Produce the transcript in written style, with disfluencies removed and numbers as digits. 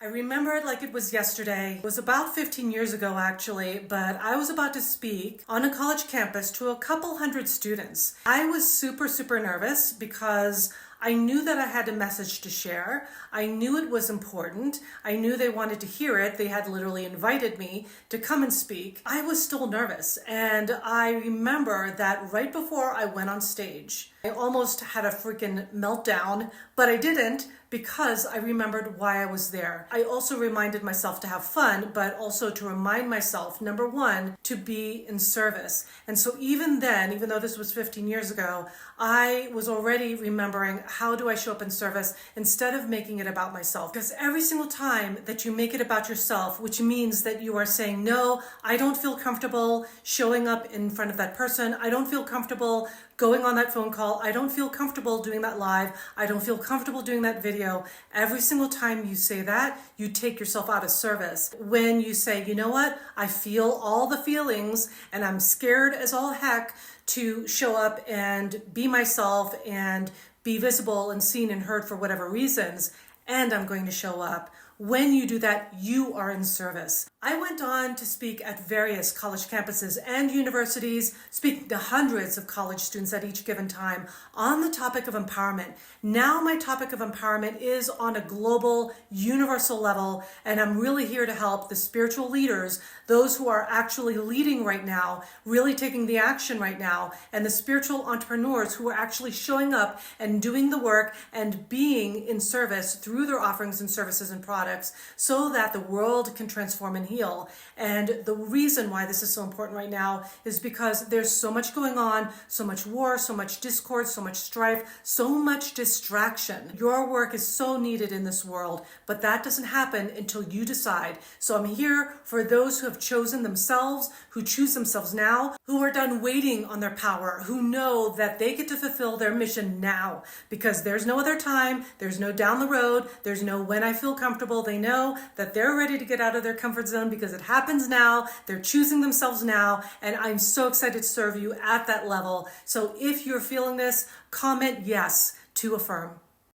remember it like it was yesterday. It was about 15 years ago actually, but I was about to speak on a college campus to a couple hundred students. I was super nervous because I knew that I had a message to share. I knew it was important. I knew they wanted to hear it. They had literally invited me to come and speak. I was still nervous, and I remember that right before I went on stage, I almost had a freaking meltdown, but I didn't because I remembered why I was there. I also reminded myself to have fun, but also to remind myself, number one, to be in service. And so even then, even though this was 15 years ago, I was already remembering, how do I show up in service instead of making it about myself? Because every single time that you make it about yourself, which means that you are saying, no, I don't feel comfortable showing up in front of that person. I don't feel comfortable going on that phone call. I don't feel comfortable doing that live. I don't feel comfortable doing that video. Every single time you say that, you take yourself out of service. When you say, you know what, I feel all the feelings and I'm scared as all heck to show up and be myself and be visible and seen and heard for whatever reasons, and I'm going to show up. When you do that, you are in service. I went on to speak at various college campuses and universities, speaking to hundreds of college students at each given time on the topic of empowerment. Now my topic of empowerment is on a global, universal level, and I'm really here to help the spiritual leaders, those who are actually leading right now, really taking the action right now, and the spiritual entrepreneurs who are actually showing up and doing the work and being in service through their offerings and services and products so that the world can transform and heal. And the reason why this is so important right now is because there's so much going on, so much war, so much discord, so much strife, so much distraction. Your work is so needed in this world, but that doesn't happen until you decide. So I'm here for those who have chosen themselves, who choose themselves now, who are done waiting on their power, who know that they get to fulfill their mission now, because there's no other time, there's no down the road, there's no when I feel comfortable. They know that they're ready to get out of their comfort zone because it happens now. They're choosing themselves now, and I'm so excited to serve you at that level. So if you're feeling this, comment yes to affirm.